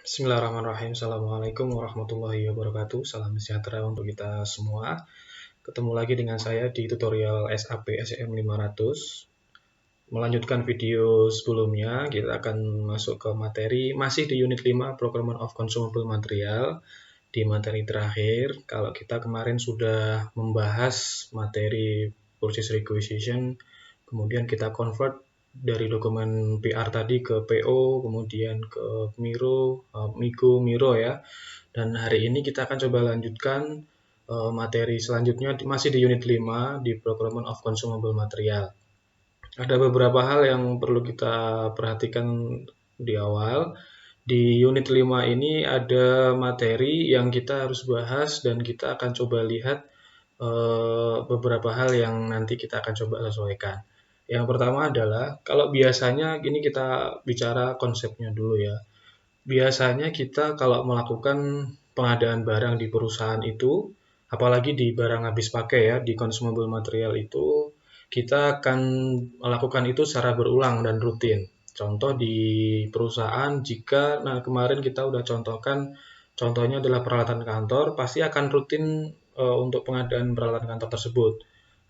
Bismillahirrahmanirrahim. Assalamualaikum warahmatullahi wabarakatuh. Salam sejahtera untuk kita semua. Ketemu lagi dengan saya di tutorial SAP SEM 500. Melanjutkan video sebelumnya, kita akan masuk ke materi masih di unit 5 Procurement of Consumable Material. Di materi terakhir, kalau kita kemarin sudah membahas materi Purchase Requisition, kemudian kita convert dari dokumen PR tadi ke PO, kemudian ke Miro ya. Dan hari ini kita akan coba lanjutkan materi selanjutnya masih di unit 5 di Procurement of Consumable Material. Ada beberapa hal yang perlu kita perhatikan di awal. Di unit 5 ini ada materi yang kita harus bahas dan kita akan coba lihat beberapa hal yang nanti kita akan coba sesuaikan. Yang pertama adalah, kalau biasanya gini kita bicara konsepnya dulu ya. Biasanya kita kalau melakukan pengadaan barang di perusahaan itu, apalagi di barang habis pakai ya, di consumable material itu, kita akan melakukan itu secara berulang dan rutin. Contoh di perusahaan, jika kemarin kita udah contohkan, contohnya adalah peralatan kantor, pasti akan rutin untuk pengadaan peralatan kantor tersebut.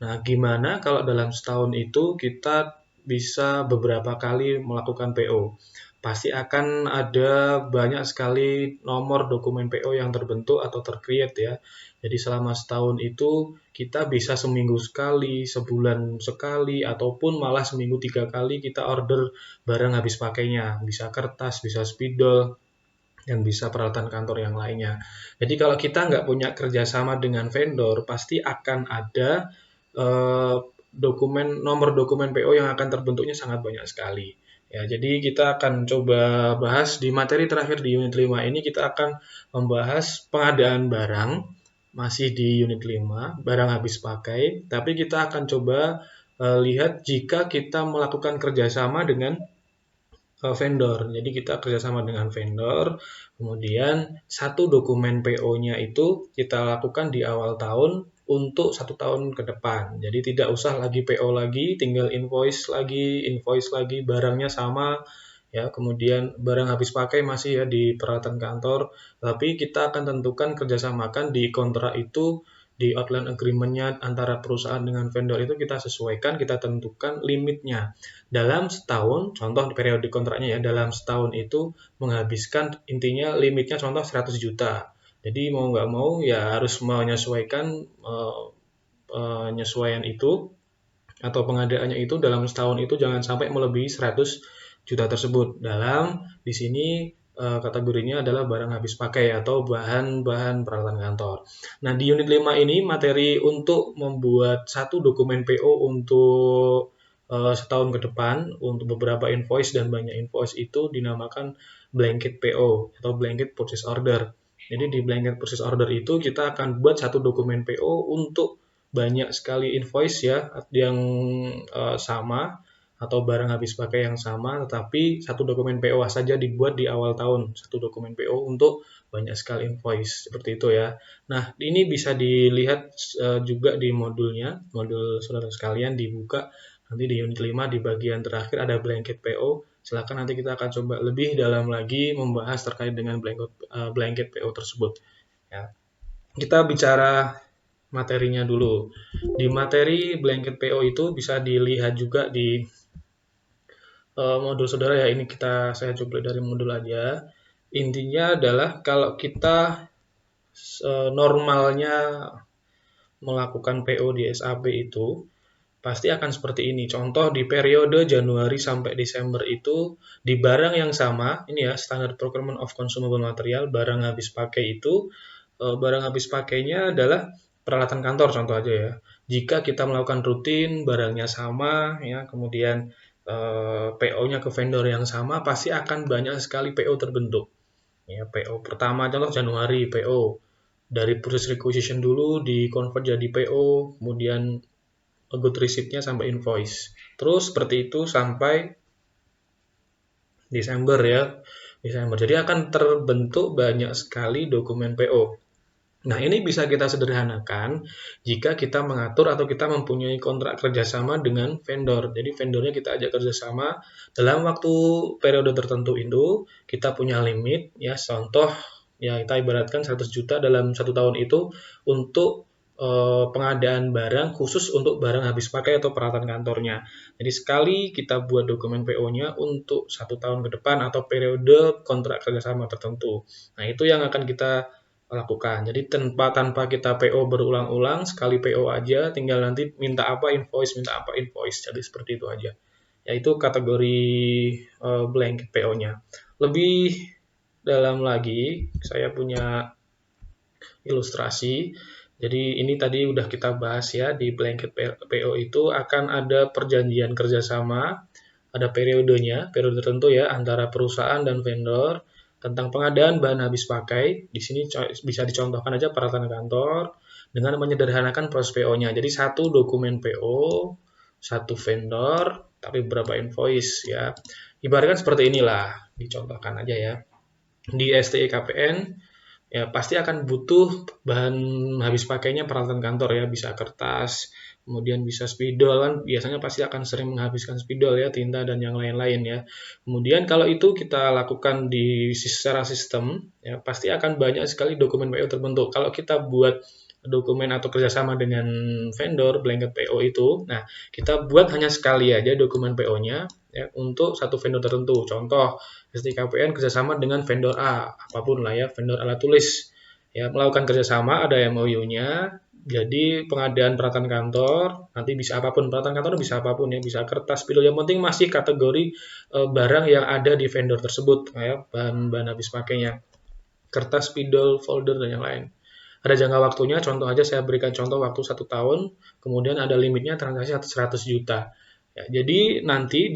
Nah, gimana kalau dalam setahun itu kita bisa beberapa kali melakukan PO? Pasti akan ada banyak sekali nomor dokumen PO yang terbentuk atau tercreate ya. Jadi selama setahun itu kita bisa seminggu sekali, sebulan sekali, ataupun malah seminggu 3 kali kita order barang habis pakainya. Bisa kertas, bisa spidol, dan bisa peralatan kantor yang lainnya. Jadi kalau kita nggak punya kerjasama dengan vendor, pasti akan ada eh, nomor dokumen PO yang akan terbentuknya sangat banyak sekali. Ya, jadi kita akan coba bahas di materi terakhir di unit 5 ini, kita akan membahas pengadaan barang, masih di unit 5 barang habis pakai, tapi kita akan coba lihat jika kita melakukan kerjasama dengan vendor. Jadi kita kerjasama dengan vendor, kemudian satu dokumen PO-nya itu kita lakukan di awal tahun untuk 1 tahun ke depan. Jadi tidak usah lagi PO lagi, tinggal invoice lagi, barangnya sama, ya. Kemudian barang habis pakai masih ya di peralatan kantor, tapi kita akan tentukan kerjasamakan di kontrak itu, di outline agreement-nya antara perusahaan dengan vendor itu kita sesuaikan, kita tentukan limitnya. Dalam setahun, contoh periode kontraknya ya, dalam setahun itu menghabiskan, intinya limitnya contoh 100 juta. Jadi mau nggak mau ya harus menyesuaikan penyesuaian itu atau pengadaannya itu dalam setahun itu jangan sampai melebihi 100 juta tersebut. Dalam di sini kategorinya adalah barang habis pakai atau bahan-bahan peralatan kantor. Nah, di unit 5 ini materi untuk membuat satu dokumen PO untuk setahun ke depan untuk beberapa invoice dan banyak invoice itu dinamakan blanket PO atau blanket purchase order. Jadi di blanket purchase order itu kita akan buat satu dokumen PO untuk banyak sekali invoice ya yang sama atau barang habis pakai yang sama, tetapi satu dokumen PO saja dibuat di awal tahun, satu dokumen PO untuk banyak sekali invoice seperti itu ya. Nah, ini bisa dilihat juga di modulnya, modul saudara sekalian dibuka nanti di unit 5 di bagian terakhir ada blanket PO. Silakan nanti kita akan coba lebih dalam lagi membahas terkait dengan blanket PO tersebut ya. Kita bicara materinya dulu. Di materi blanket PO itu bisa dilihat juga di modul saudara ya. Ini saya coba dari modul aja. Intinya adalah kalau kita normalnya melakukan PO di SAP itu pasti akan seperti ini. Contoh di periode Januari sampai Desember itu di barang yang sama, ini ya standard procurement of consumable material, barang habis pakai itu, barang habis pakainya adalah peralatan kantor contoh aja ya. Jika kita melakukan rutin, barangnya sama, ya, kemudian PO-nya ke vendor yang sama, pasti akan banyak sekali PO terbentuk. Ya, PO pertama contoh Januari PO dari proses requisition dulu di convert jadi PO, kemudian good receipt-nya sampai invoice. Terus seperti itu sampai Desember ya. Desember. Jadi akan terbentuk banyak sekali dokumen PO. Nah, ini bisa kita sederhanakan jika kita mengatur atau kita mempunyai kontrak kerjasama dengan vendor. Jadi, vendornya kita ajak kerjasama dalam waktu periode tertentu itu, kita punya limit, ya, contoh, ya, kita ibaratkan 100 juta dalam 1 tahun itu untuk pengadaan barang khusus untuk barang habis pakai atau peralatan kantornya. Jadi, sekali kita buat dokumen PO-nya untuk 1 tahun ke depan atau periode kontrak kerjasama tertentu. Nah, itu yang akan kita lakukan. Jadi tanpa kita PO berulang-ulang, sekali PO aja, tinggal nanti minta apa invoice. Jadi seperti itu aja. Yaitu kategori blanket PO-nya. Lebih dalam lagi, saya punya ilustrasi. Jadi ini tadi udah kita bahas ya, di blanket PO itu akan ada perjanjian kerjasama, ada periodenya, periode tertentu ya, antara perusahaan dan vendor, tentang pengadaan bahan habis pakai. Di sini bisa dicontohkan aja peralatan kantor dengan menyederhanakan proses PO-nya. Jadi satu dokumen PO, satu vendor, tapi beberapa invoice ya. Ibaratkan seperti inilah, dicontohkan aja ya. Di STE KPN ya pasti akan butuh bahan habis pakainya peralatan kantor ya, bisa kertas, kemudian bisa spidol kan biasanya pasti akan sering menghabiskan spidol ya, tinta dan yang lain-lain ya. Kemudian kalau itu kita lakukan secara sistem ya pasti akan banyak sekali dokumen PO terbentuk. Kalau kita buat dokumen atau kerjasama dengan vendor blanket PO itu, nah kita buat hanya sekali aja dokumen PO-nya ya untuk satu vendor tertentu. Contoh STKPN kerjasama dengan vendor A, apapun lah ya, vendor alat tulis. Ya, melakukan kerjasama, ada MOU-nya, jadi pengadaan peralatan kantor, nanti bisa apapun, peralatan kantor bisa apapun ya, bisa kertas, spidol, yang penting masih kategori barang yang ada di vendor tersebut, ya, bahan-bahan habis pakainya, kertas, spidol, folder, dan yang lain. Ada jangka waktunya, contoh aja saya berikan contoh waktu 1 tahun, kemudian ada limitnya transaksi 100 juta. Ya, jadi nanti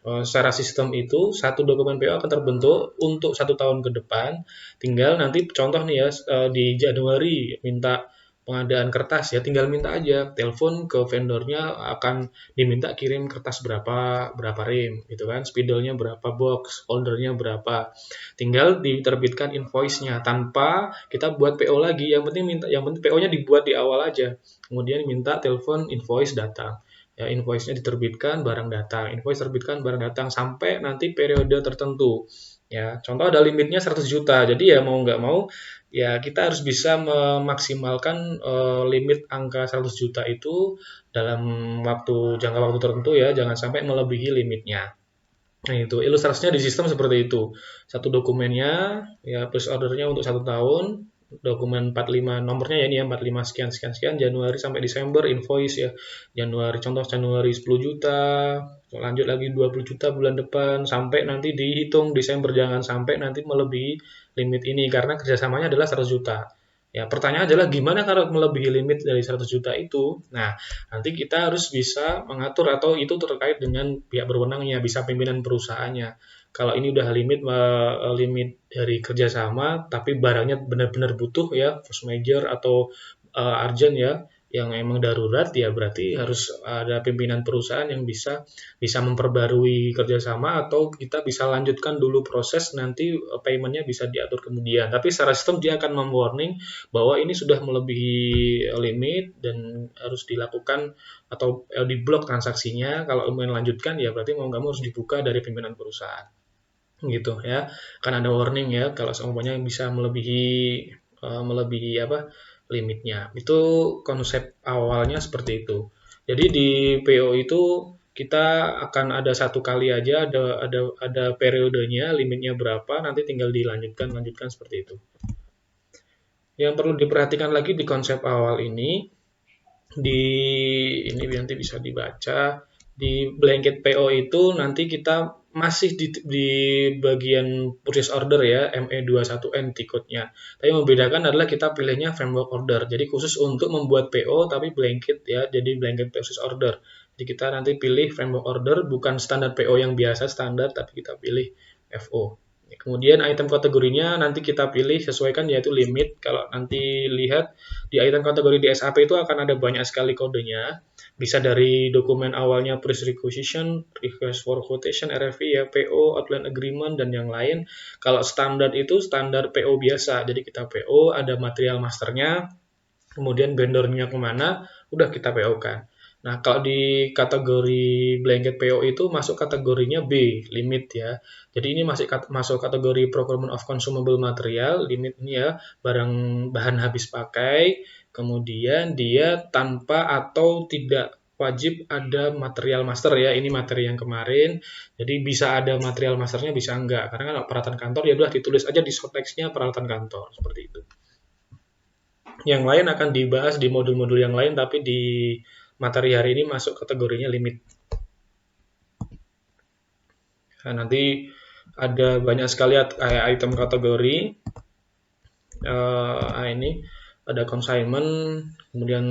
secara sistem itu satu dokumen PO akan terbentuk untuk 1 tahun ke depan. Tinggal nanti contoh nih ya di Januari minta pengadaan kertas ya, tinggal minta aja telepon ke vendornya akan diminta kirim kertas berapa rem gitu kan, spidolnya berapa box, foldernya berapa. Tinggal diterbitkan invoice-nya tanpa kita buat PO lagi. Yang penting PO-nya dibuat di awal aja. Kemudian minta telepon invoice datang. Ya, invoice-nya diterbitkan, barang datang. Invoice terbitkan, barang datang sampai nanti periode tertentu. Ya, contoh ada limitnya 100 juta. Jadi ya mau nggak mau ya kita harus bisa memaksimalkan limit angka 100 juta itu dalam jangka waktu tertentu ya, jangan sampai melebihi limitnya. Nah, itu ilustrasinya di sistem seperti itu. Satu dokumennya, ya purchase ordernya untuk 1 tahun, dokumen 45 nomornya ya ini ya 45 sekian sekian sekian Januari sampai Desember invoice ya. Contoh Januari 10 juta, lanjut lagi 20 juta bulan depan sampai nanti dihitung Desember, jangan sampai nanti melebihi limit ini karena kerjasamanya adalah 100 juta. Ya, pertanyaan adalah gimana kalau melebihi limit dari 100 juta itu? Nah, nanti kita harus bisa mengatur atau itu terkait dengan pihak berwenangnya, bisa pimpinan perusahaannya. Kalau ini udah limit dari kerjasama, tapi barangnya benar-benar butuh ya, force major atau urgent ya, yang emang darurat ya berarti harus ada pimpinan perusahaan yang bisa memperbarui kerjasama atau kita bisa lanjutkan dulu proses nanti paymentnya bisa diatur kemudian. Tapi secara sistem dia akan memwarning bahwa ini sudah melebihi limit dan harus dilakukan atau diblok transaksinya. Kalau ingin lanjutkan ya berarti mau nggak mau harus dibuka dari pimpinan perusahaan gitu ya. Kan ada warning ya kalau semuanya bisa melebihi apa limitnya. Itu konsep awalnya seperti itu. Jadi di PO itu kita akan ada satu kali aja ada periodenya, limitnya berapa, nanti tinggal lanjutkan seperti itu. Yang perlu diperhatikan lagi di konsep awal ini ini nanti bisa dibaca di blanket PO itu nanti kita masih di bagian purchase order ya ME21N tiketnya. Tapi membedakan adalah kita pilihnya framework order. Jadi khusus untuk membuat PO tapi blanket ya. Jadi blanket purchase order. Jadi kita nanti pilih framework order bukan standar PO yang biasa standar tapi kita pilih FO Kemudian item kategorinya nanti kita pilih sesuaikan yaitu limit. Kalau nanti lihat di item kategori di SAP itu akan ada banyak sekali kodenya. Bisa dari dokumen awalnya pre-requisition, request for quotation, RFP, ya, PO, outline agreement, dan yang lain. Kalau standar itu standar PO biasa. Jadi kita PO, ada material masternya, kemudian vendornya kemana, udah kita PO kan. Nah, kalau di kategori blanket PO itu masuk kategorinya B, limit ya. Jadi ini masih masuk kategori procurement of consumable material, limit ini ya, barang bahan habis pakai, kemudian dia tanpa atau tidak wajib ada material master ya, ini materi yang kemarin, jadi bisa ada material masternya, bisa enggak, karena kan peralatan kantor ya udah ditulis aja di shorttext-nya peralatan kantor, seperti itu. Yang lain akan dibahas di modul-modul yang lain, tapi di materi hari ini masuk kategorinya limit. Nah, nanti ada banyak sekali item kategori. Ini ada consignment, kemudian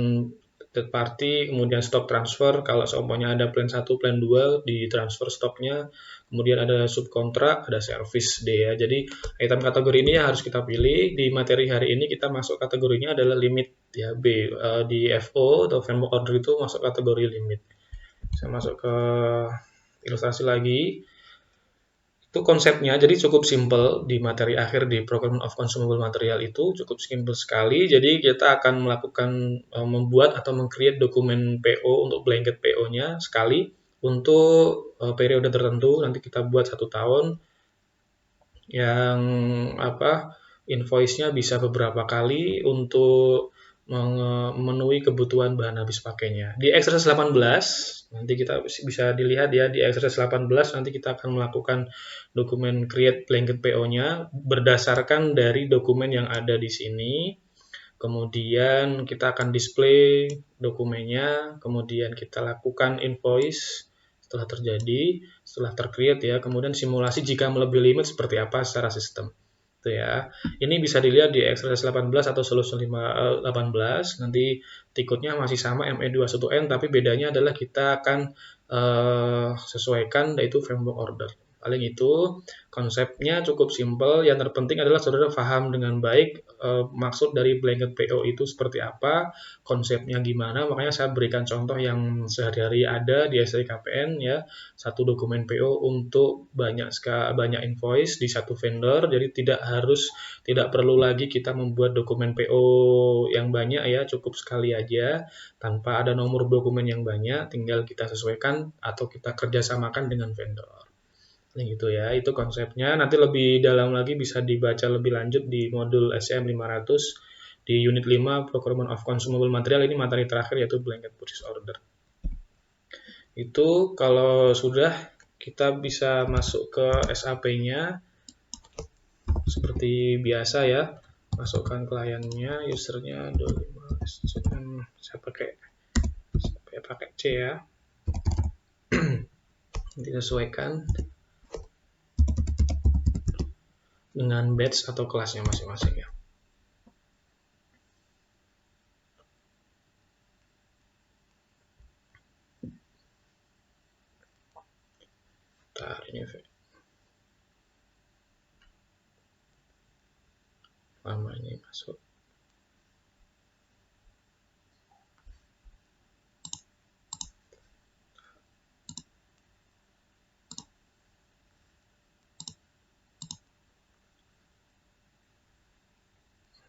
third party, kemudian stock transfer. Kalau seumpamanya ada plan 1, plan 2 di transfer stoknya, kemudian ada subkontrak, ada service D ya. Jadi item kategori ini yang harus kita pilih. Di materi hari ini kita masuk kategorinya adalah limit ya, B. Di FO atau framework order itu masuk kategori limit. Saya masuk ke ilustrasi lagi. Itu konsepnya, jadi cukup simple di materi akhir di procurement of consumable material itu cukup simple sekali. Jadi kita akan melakukan membuat atau meng-create dokumen PO untuk blanket PO-nya sekali untuk periode tertentu. Nanti kita buat 1 tahun yang invoice-nya bisa beberapa kali untuk memenuhi kebutuhan bahan habis pakainya. Di exercise 18, nanti kita bisa dilihat ya, di exercise 18 nanti kita akan melakukan dokumen create blanket PO-nya berdasarkan dari dokumen yang ada di sini. Kemudian kita akan display dokumennya, kemudian kita lakukan invoice setelah terjadi, setelah tercreate ya, kemudian simulasi jika melebihi limit seperti apa secara sistem. Itu ya. Ini bisa dilihat di exercise 18 atau solution 18. Nanti tiketnya masih sama ME21N, tapi bedanya adalah kita akan sesuaikan yaitu framework order. Paling itu konsepnya cukup simpel. Yang terpenting adalah saudara paham dengan baik maksud dari blanket PO itu seperti apa, konsepnya gimana. Makanya saya berikan contoh yang sehari-hari ada di SIKPN ya, satu dokumen PO untuk banyak invoice di satu vendor. Jadi tidak perlu lagi kita membuat dokumen PO yang banyak ya, cukup sekali aja tanpa ada nomor dokumen yang banyak, tinggal kita sesuaikan atau kita kerjasamakan dengan vendor. Gitu ya, itu konsepnya. Nanti lebih dalam lagi bisa dibaca lebih lanjut di modul SCM 500 di unit 5 procurement of consumable material. Ini materi terakhir yaitu blanket purchase order. Itu kalau sudah, kita bisa masuk ke SAP-nya seperti biasa ya. Masukkan kliennya, usernya 25 saya pakai C ya. Disesuaikan dengan batch atau kelasnya masing-masing ya. Bentar, ini lama ini masuk.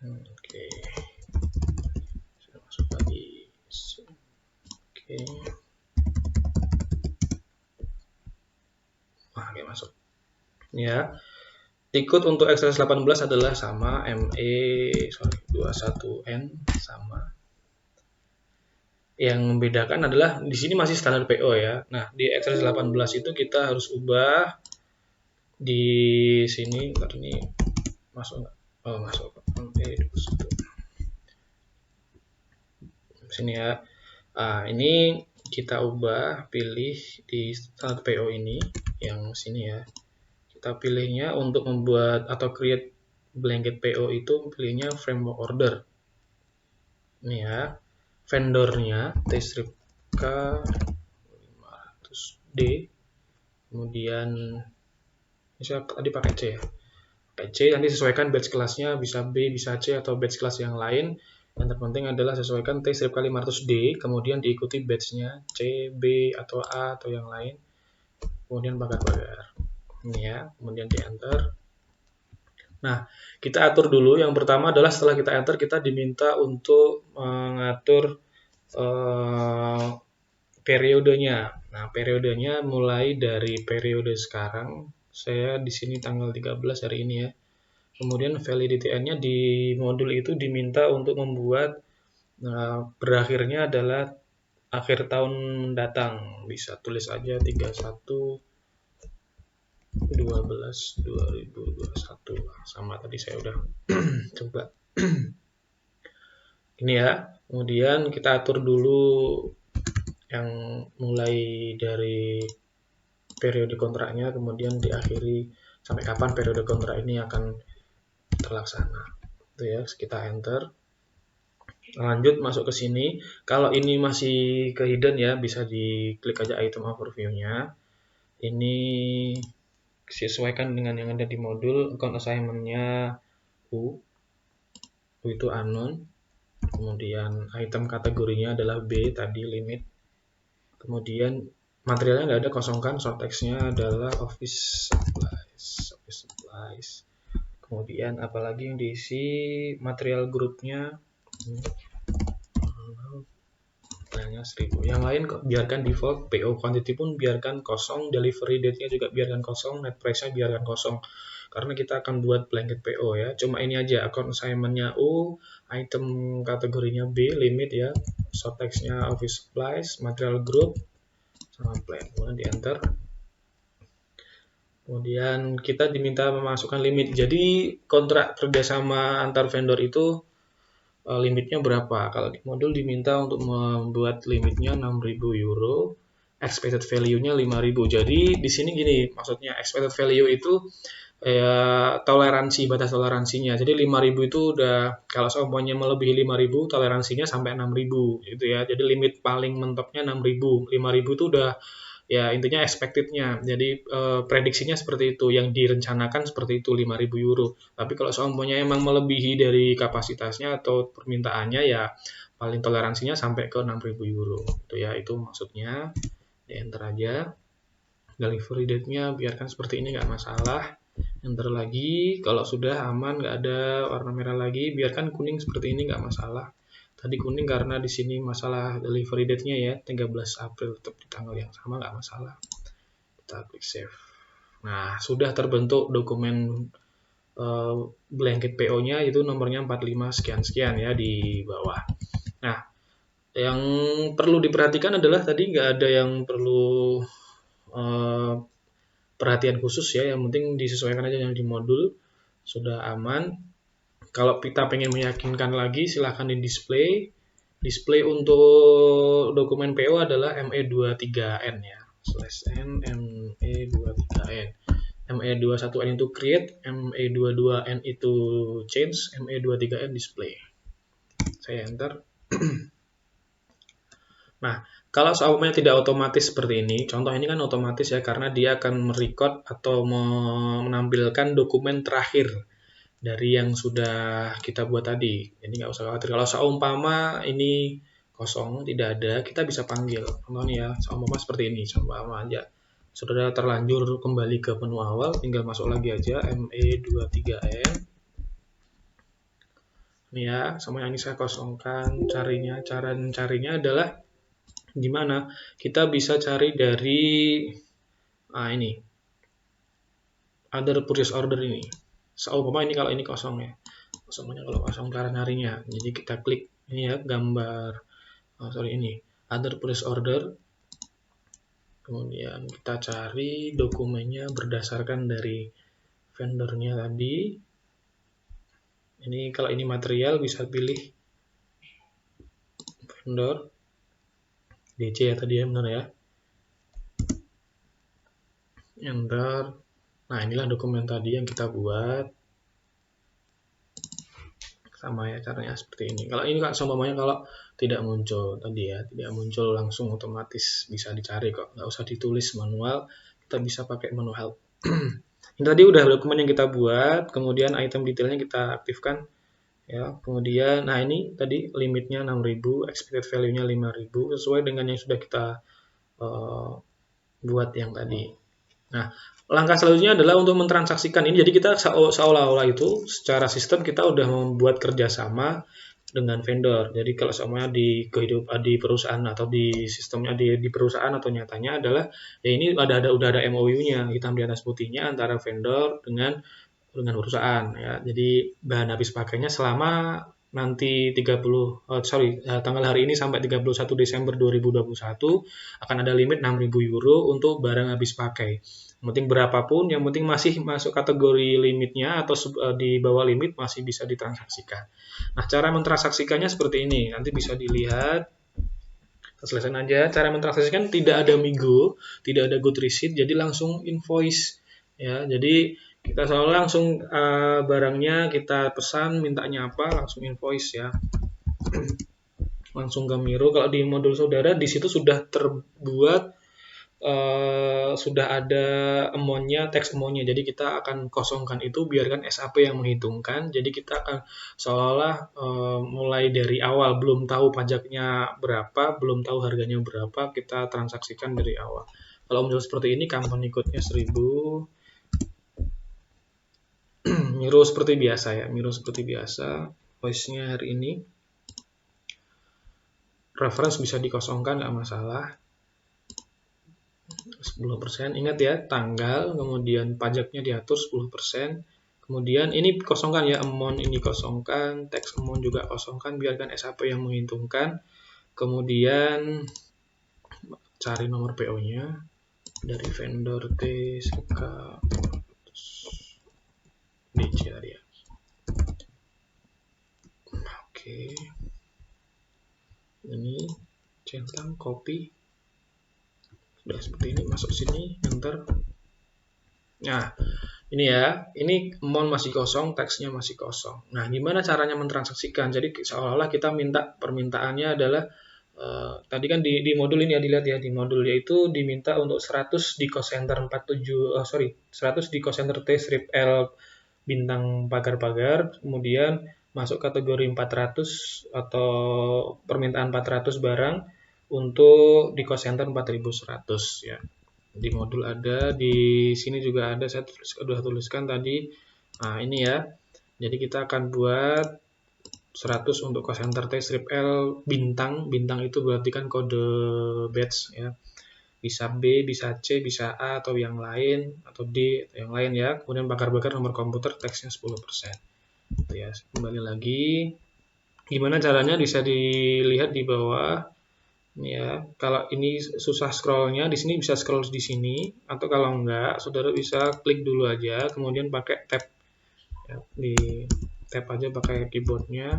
Oke. Saya masuk lagi. Oke. Oke, masuk. Ya. Tikut untuk exercise 18 adalah sama ME21N sama. Yang membedakan adalah di sini masih standar PO ya. Nah, di exercise 18 itu kita harus ubah di sini. Ntar ini masuk nggak? Oh, masuk. ME21. Sini ya. Ini kita ubah, pilih di standar PO ini yang sini ya. Kita pilihnya untuk membuat atau create blanket PO itu pilihnya framework order. Ini ya. Vendornya T-strip K 500D. Kemudian saya tadi pakai C ya. pakai C, nanti sesuaikan batch kelasnya, bisa B, bisa C, atau batch kelas yang lain. Yang terpenting adalah sesuaikan T strip kali 500D, kemudian diikuti batchnya C, B, atau A, atau yang lain. Kemudian pagar-pagar. Ini ya, kemudian di enter. Nah, kita atur dulu. Yang pertama adalah setelah kita enter, kita diminta untuk mengatur periodenya. Nah, periodenya mulai dari periode sekarang. Saya di sini tanggal 13 hari ini ya. Kemudian validity end-nya di modul itu diminta untuk membuat berakhirnya adalah akhir tahun mendatang. Bisa tulis aja 31/12/2021. Sama tadi saya udah coba. Ini ya. Kemudian kita atur dulu yang mulai dari periode kontraknya, kemudian diakhiri sampai kapan periode kontrak ini akan terlaksana. Itu ya, kita enter. Lanjut masuk ke sini. Kalau ini masih ke hidden ya, bisa diklik aja item overview-nya. Ini disesuaikan dengan yang ada di modul. Account assignment-nya U itu unknown. Kemudian item kategorinya adalah B tadi limit. Kemudian materialnya nggak ada, kosongkan. Short text-nya adalah office supplies. Kemudian apalagi yang diisi material grupnya. Nilainya 1000. Yang lain biarkan default, PO quantity pun biarkan kosong, delivery date-nya juga biarkan kosong, net price-nya biarkan kosong. Karena kita akan buat blanket PO ya. Cuma ini aja, account assignment-nya U, item kategorinya B, limit ya, short text-nya office supplies, material group, sama plan. Kemudian di enter. Kemudian kita diminta memasukkan limit. Jadi kontrak kerjasama antar vendor itu limitnya berapa? Kalau di modul diminta untuk membuat limitnya 6.000 euro, expected value-nya 5.000. Jadi di sini gini, maksudnya expected value itu toleransi, batas toleransinya. Jadi 5.000 itu udah, kalau semuanya melebihi 5.000, toleransinya sampai 6.000 gitu ya. Jadi limit paling mentoknya 6.000. 5.000 itu udah ya intinya expected-nya. Jadi prediksinya seperti itu, yang direncanakan seperti itu 5.000 euro. Tapi kalau semuanya emang melebihi dari kapasitasnya atau permintaannya ya paling toleransinya sampai ke 6.000 euro. Itu ya, itu maksudnya. Di enter aja. Delivery date-nya biarkan seperti ini, nggak masalah. Enter lagi. Kalau sudah aman, nggak ada warna merah lagi, biarkan kuning seperti ini, nggak masalah. Tadi kuning karena di sini masalah delivery date-nya ya, 13 April, tetap di tanggal yang sama, nggak masalah. Kita klik save. Nah, sudah terbentuk dokumen blanket PO-nya, itu nomornya 45 sekian-sekian ya di bawah. Nah, yang perlu diperhatikan adalah tadi nggak ada yang perlu perhatian khusus ya, yang penting disesuaikan aja yang di modul, sudah aman. Kalau kita pengen meyakinkan lagi, silahkan di display. Display untuk dokumen PO adalah ME23N ya. /n ME23N. ME21N itu create, ME22N itu change, ME23N display. Saya enter. Nah, kalau seumpamanya tidak otomatis seperti ini, contoh ini kan otomatis ya, karena dia akan merecord atau menampilkan dokumen terakhir dari yang sudah kita buat tadi. Jadi nggak usah khawatir. Kalau seumpama ini kosong, tidak ada, kita bisa panggil. Contohnya ya, seumpama seperti ini, seumpama aja. Sudah terlanjur kembali ke menu awal, tinggal masuk lagi aja, ME23N. Ini ya, sama yang ini saya kosongkan. Cara mencarinya adalah gimana? Kita bisa cari dari ini, other purchase order ini. Seumpama ini kalau ini kosong ya, semuanya kalau kosong cara nyarinya. Jadi kita klik ini ya, gambar ini other purchase order, kemudian kita cari dokumennya berdasarkan dari vendornya tadi. Ini kalau ini material bisa pilih vendor DC ya tadi ya, benar ya, enter. Nah, inilah dokumen tadi yang kita buat. Sama ya caranya seperti ini. Kalau ini kan seumpamanya kalau tidak muncul tadi ya, tidak muncul langsung otomatis bisa dicari kok. Nggak usah ditulis manual, kita bisa pakai menu help. Ini tadi udah dokumen yang kita buat, kemudian item detailnya kita aktifkan ya. Kemudian nah ini tadi limitnya 6.000, expected value-nya 5.000 sesuai dengan yang sudah kita buat yang tadi. Nah, langkah selanjutnya adalah untuk mentransaksikan ini. Jadi kita seolah-olah itu secara sistem kita udah membuat kerjasama dengan vendor. Jadi kalau semuanya di perusahaan atau di sistemnya di perusahaan atau nyatanya adalah ya ini udah ada MOU-nya hitam di atas putihnya antara vendor dengan perusahaan ya. Jadi bahan habis pakainya selama nanti tanggal hari ini sampai 31 Desember 2021 akan ada limit 6.000 euro untuk barang habis pakai. Yang penting berapapun, yang penting masih masuk kategori limitnya atau di bawah limit masih bisa ditransaksikan. Nah, cara mentransaksikannya seperti ini. Nanti bisa dilihat. Kita selesaikan aja. Cara mentransaksikan tidak ada Migo, tidak ada Good Receipt, jadi langsung invoice. Ya, jadi kita selalu langsung barangnya kita pesan, mintanya apa, langsung invoice ya. Langsung ke Miro. Kalau di modul saudara di situ sudah terbuat sudah ada amount-nya, teks amount-nya. Jadi kita akan kosongkan itu, biarkan SAP yang menghitungkan. Jadi kita akan seolah-olah mulai dari awal, belum tahu pajaknya berapa, belum tahu harganya berapa, kita transaksikan dari awal. Kalau model seperti ini, company code-nya 1000. Miro seperti biasa ya, Miro seperti biasa. Voice-nya hari ini. Reference bisa dikosongkan, nggak masalah. 10%, ingat ya, tanggal, kemudian pajaknya diatur 10%, kemudian ini kosongkan ya, amount ini kosongkan, teks amount juga kosongkan, biarkan SAP yang menghitungkan, kemudian cari nomor PO-nya dari vendor TSK DC ya. Oke, ini centang, copy. Sudah seperti ini, masuk sini, enter. Nah, ini ya, ini amount masih kosong, teksnya masih kosong. Nah, gimana caranya mentransaksikan? Jadi seolah-olah kita minta permintaannya adalah tadi kan di modul ini ya, dilihat ya, di modul yaitu diminta untuk 100 di cost center 100 di cost center T strip L bintang pagar-pagar, kemudian masuk kategori 400 atau permintaan 400 barang untuk di cost center 4100 ya. Di modul ada, di sini juga ada, saya sudah tuliskan tadi. Nah, ini ya. Jadi kita akan buat 100 untuk cost center T strip L bintang. Bintang itu berarti kan kode batch ya. Bisa B, bisa C, bisa A atau yang lain, atau D atau yang lain ya. Kemudian bakar-bakar nomor komputer, teksnya 10%. Itu ya. Kembali lagi. Gimana caranya bisa dilihat di bawah. Ini ya, kalau ini susah scrollnya, di sini bisa scroll di sini, atau kalau enggak, saudara bisa klik dulu aja, kemudian pakai tab, ya, di tab aja pakai keyboardnya.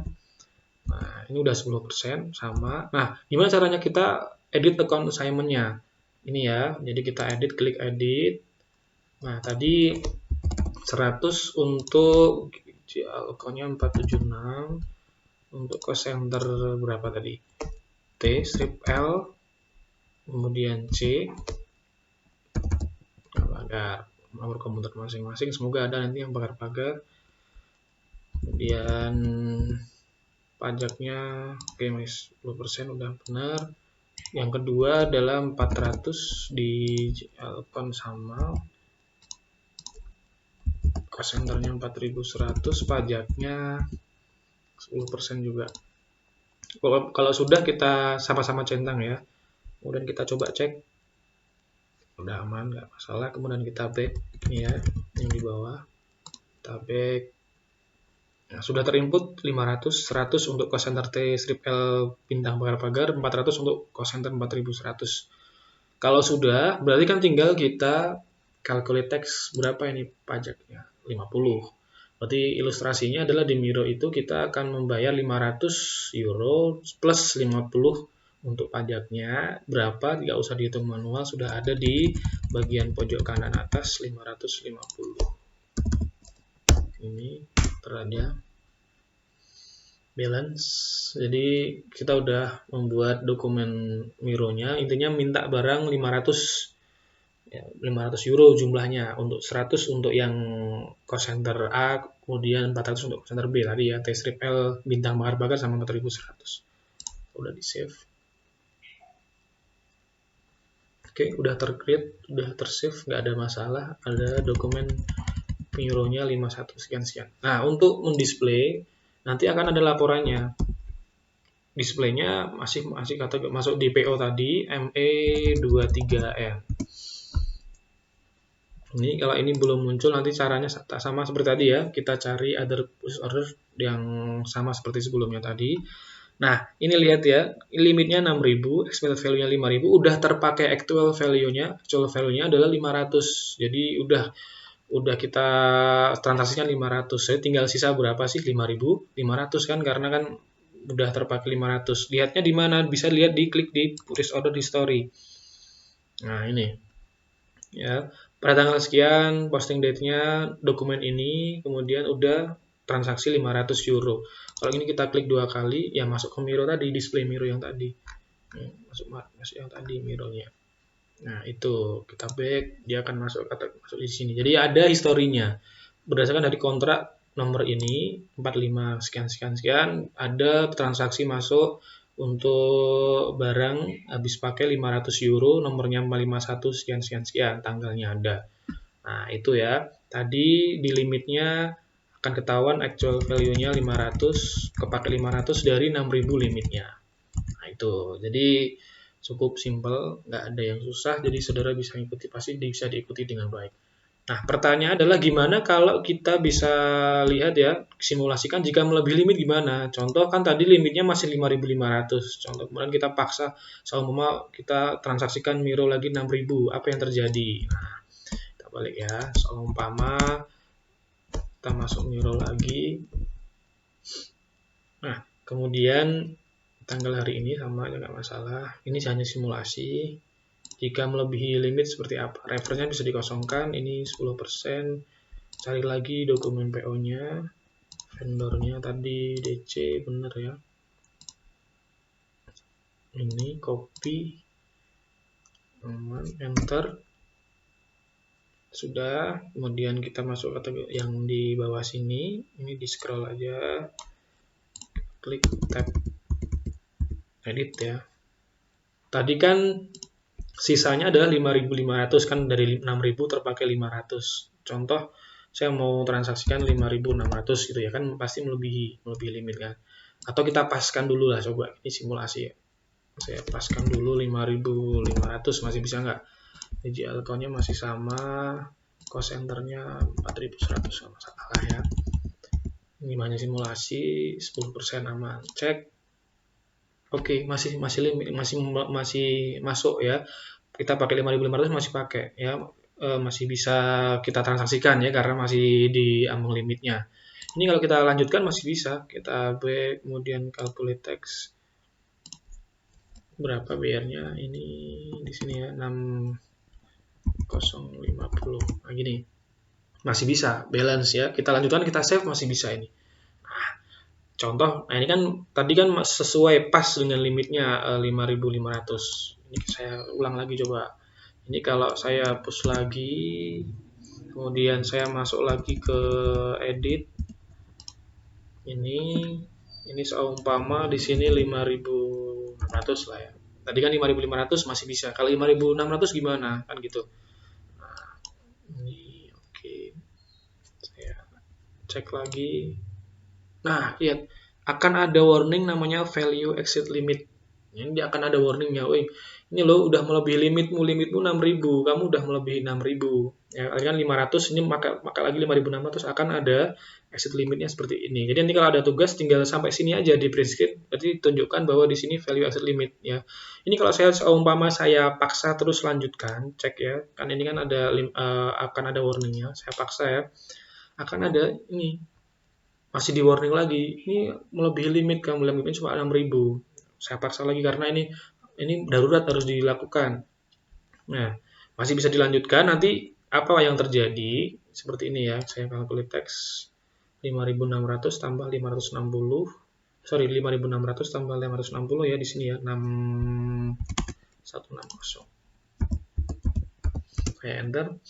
Nah, ini udah 10% sama. Nah, gimana caranya kita edit account assignment-nya? Ini ya, jadi kita edit, klik edit. Nah, tadi 100 untuk account-nya 476, untuk cost center berapa tadi? T strip L, kemudian C, pagar nomor komputer masing-masing, semoga ada nanti yang pagar-pagar. Kemudian pajaknya oke, 10% udah benar. Yang kedua adalah 400 di Alcon sama, cost centernya 4100, pajaknya 10% juga. Kalau sudah kita sama-sama centang ya. Kemudian kita coba cek, udah aman, nggak masalah. Kemudian kita back ini ya, yang di bawah, kita back. Nah, sudah terinput 500, 100 untuk cost center T strip L bintang pagar-pagar, 400 untuk cost center 4100. Kalau sudah, berarti kan tinggal kita calculate tax berapa ini pajaknya, 50. Berarti ilustrasinya adalah di Miro itu kita akan membayar 500 euro plus 50 untuk pajaknya. Berapa, tidak usah dihitung manual, sudah ada di bagian pojok kanan atas 550. Ini terada balance. Jadi kita udah membuat dokumen Miro-nya, intinya minta barang 500 Ya, 500 euro jumlahnya, untuk 100 untuk yang cost center A, kemudian 400 untuk cost center B tadi ya, T-strip L bintang bakar-bakar sama 4100. Udah di save. Oke, udah tercreate, udah tersave, nggak ada masalah. Ada dokumen euronya 51 sekian-sekian. Nah, untuk mendisplay nanti akan ada laporannya. Displaynya masih kata masuk di PO tadi ME23N. Ini kalau ini belum muncul, nanti caranya sama seperti tadi ya, kita cari other purchase order yang sama seperti sebelumnya tadi. Nah, ini lihat ya, limitnya 6.000, expected value-nya 5.000, udah terpakai actual value-nya adalah 500. Jadi udah kita transaksinya 500. Jadi tinggal sisa berapa sih? 5.500 kan, karena kan udah terpakai 500. Lihatnya di mana? Bisa lihat klik di purchase order history. Nah, ini. Ya, pada tanggal sekian posting date-nya dokumen ini, kemudian udah transaksi 500 euro. Kalau ini kita klik 2 kali, ya masuk ke Miro tadi, display Miro yang tadi. Masuk yang tadi Mironya. Nah, itu kita back, dia akan masuk di sini. Jadi ada historinya. Berdasarkan dari kontrak nomor ini 45 sekian sekian sekian, ada transaksi masuk untuk barang habis pakai 500 euro, nomornya 51 sekian sekian sekian, tanggalnya ada. Nah, itu ya. Tadi di limitnya akan ketahuan actual value-nya 500, kepakai 500 dari 6.000 limitnya. Nah, itu. Jadi cukup simple, nggak ada yang susah, jadi saudara bisa ikuti, pasti bisa diikuti dengan baik. Nah, pertanyaan adalah gimana kalau kita bisa lihat ya, simulasikan jika melebihi limit gimana? Contoh kan tadi limitnya masih 5.500. Contoh kemudian kita paksa seumpama kita transaksikan Miro lagi 6.000, apa yang terjadi? Nah, kita balik ya, seumpama kita masuk Miro lagi. Nah, kemudian tanggal hari ini sama aja nggak masalah. Ini hanya simulasi. Jika melebihi limit seperti apa? Referensinya bisa dikosongkan, ini 10%. Cari lagi dokumen PO-nya, vendornya tadi DC, bener ya. Ini copy, enter. Sudah, kemudian kita masuk ke yang di bawah sini, ini di scroll aja, klik tab edit ya. Tadi kan sisanya adalah 5.500 kan, dari 6.000 terpakai 500. Contoh saya mau transaksikan 5.600 gitu ya, kan pasti melebihi limit kan. Atau kita paskan dulu lah, coba ini simulasi ya. Saya paskan dulu 5.500, masih bisa nggak? GL account-nya masih sama, cost center-nya 4.100, sama salah ya. Ini hanya simulasi, 10% aman. Cek. Oke, masih limit, masih masuk ya. Kita pakai 5.500 masih pakai ya, masih bisa kita transaksikan ya, karena masih di ambang limitnya. Ini kalau kita lanjutkan masih bisa, kita back, kemudian calculate tax. Berapa bayarnya? Ini di sini ya, 6050. Nah, gini. Masih bisa balance ya. Kita lanjutkan, kita save, masih bisa ini. Contoh, nah ini kan tadi kan sesuai pas dengan limitnya 5.500. Ini saya ulang lagi coba. Ini kalau saya hapus lagi, kemudian saya masuk lagi ke edit. Ini seumpama di sini 5.600 lah ya. Tadi kan 5.500 masih bisa. Kalau 5.600 gimana? Kan gitu. Nah, ini oke. Saya cek lagi. Nah, lihat, akan ada warning namanya value exceed limit. Ini akan ada warningnya, woi, ini lo udah melebihi limitmu 6.000, kamu udah melebihi 6.000. Ya, kan 500, ini maka lagi 5.600 akan ada exceed limitnya seperti ini. Jadi nanti kalau ada tugas tinggal sampai sini aja di print screen, berarti tunjukkan bahwa di sini value exceed limit ya. Ini kalau saya umpama saya paksa terus lanjutkan, cek ya. Kan ini kan ada akan ada warningnya, saya paksa ya. Akan ada ini masih di warning lagi, ini melebihi limit, kamu limitnya cuma 6.000. Saya paksa lagi karena ini darurat, harus dilakukan. Nah, masih bisa dilanjutkan. Nanti apa yang terjadi seperti ini ya, saya calculate tax 5.600 tambah 560, 5.600 tambah 560 ya, di sini ya, 6160. Saya enter.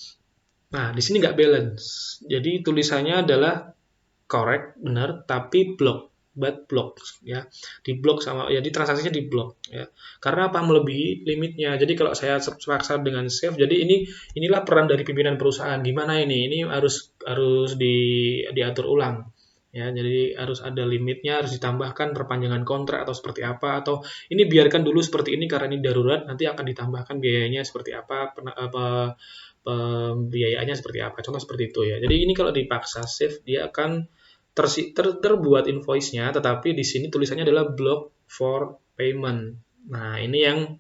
Nah, di sini nggak balance. Jadi tulisannya adalah correct, benar, tapi block, but block ya. Di block sama ya, di transaksinya di block ya. Karena apa? Melebihi limitnya. Jadi kalau saya paksa dengan save, jadi inilah peran dari pimpinan perusahaan. Gimana ini? Ini harus diatur ulang. Ya, jadi harus ada limitnya, harus ditambahkan perpanjangan kontrak atau seperti apa, atau ini biarkan dulu seperti ini karena ini darurat, nanti akan ditambahkan biayanya seperti apa, pembiayaannya seperti apa. Contoh seperti itu ya. Jadi ini kalau dipaksa save, dia akan terbuat invoice-nya, tetapi di sini tulisannya adalah block for payment. Nah, ini yang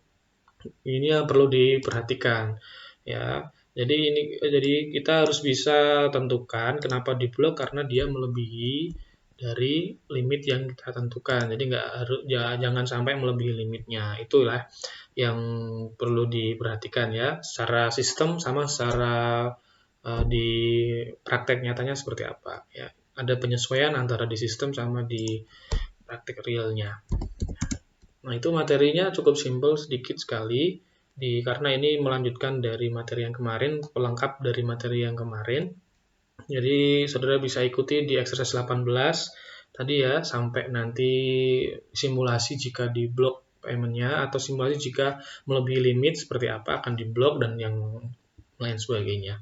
perlu diperhatikan ya. Jadi kita harus bisa tentukan kenapa di blok, karena dia melebihi dari limit yang kita tentukan. Jadi nggak harus, jangan sampai melebihi limitnya. Itulah yang perlu diperhatikan ya, secara sistem sama secara di praktek nyatanya seperti apa ya. Ada penyesuaian antara di sistem sama di praktek realnya. Nah, itu materinya cukup simpel, sedikit sekali. Karena ini melanjutkan dari materi yang kemarin, pelengkap dari materi yang kemarin. Jadi, saudara bisa ikuti di exercise 18 tadi ya, sampai nanti simulasi jika di blok payment-nya, atau simulasi jika melebihi limit seperti apa akan di blok, dan yang lain sebagainya.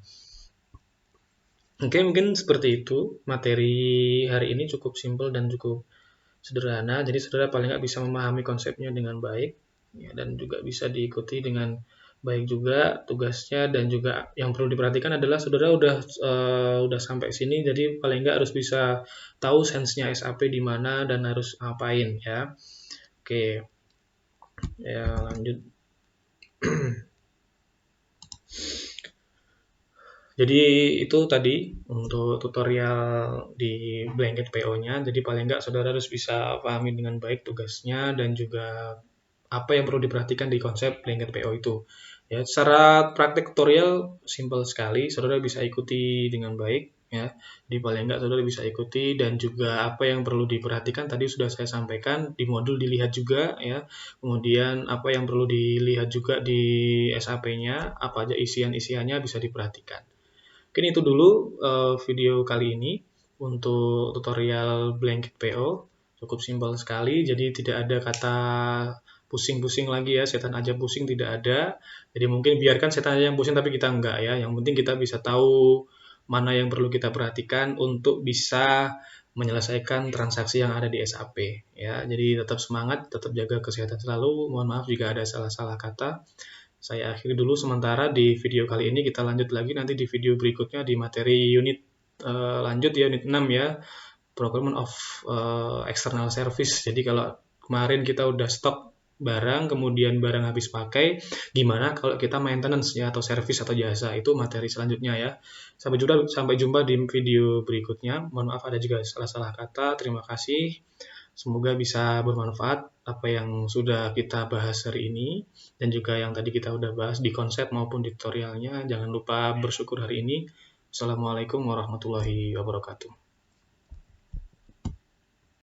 Oke, mungkin seperti itu. Materi hari ini cukup simpel dan cukup sederhana, jadi saudara paling nggak bisa memahami konsepnya dengan baik ya, dan juga bisa diikuti dengan baik juga tugasnya. Dan juga yang perlu diperhatikan adalah saudara udah sampai sini, jadi paling nggak harus bisa tahu sense-nya SAP di mana dan harus ngapain ya. Oke, ya lanjut. Jadi itu tadi untuk tutorial di blanket PO-nya. Jadi paling nggak saudara harus bisa pahami dengan baik tugasnya dan juga apa yang perlu diperhatikan di konsep blanket PO itu. Ya, secara praktek tutorial simpel sekali, saudara bisa ikuti dengan baik ya. Di paling nggak saudara bisa ikuti, dan juga apa yang perlu diperhatikan tadi sudah saya sampaikan, di modul dilihat juga ya. Kemudian apa yang perlu dilihat juga di SAP-nya, apa aja isian-isiannya bisa diperhatikan. Mungkin itu dulu video kali ini untuk tutorial blanket PO. Cukup simpel sekali, jadi tidak ada kata pusing-pusing lagi ya, setan aja pusing, tidak ada. Jadi mungkin biarkan setan aja yang pusing, tapi kita enggak ya. Yang penting kita bisa tahu mana yang perlu kita perhatikan untuk bisa menyelesaikan transaksi yang ada di SAP ya. Jadi tetap semangat, tetap jaga kesehatan selalu. Mohon maaf jika ada salah-salah kata. Saya akhiri dulu sementara di video kali ini. Kita lanjut lagi nanti di video berikutnya di materi unit lanjut ya, unit 6 ya, procurement of external service. Jadi kalau kemarin kita udah stok barang, kemudian barang habis pakai, gimana kalau kita maintenance ya, atau service atau jasa, itu materi selanjutnya ya. Sampai jumpa di video berikutnya. Mohon maaf ada juga salah-salah kata. Terima kasih. Semoga bisa bermanfaat apa yang sudah kita bahas hari ini, dan juga yang tadi kita udah bahas di konsep maupun di tutorialnya. Jangan lupa bersyukur hari ini. Assalamualaikum warahmatullahi wabarakatuh.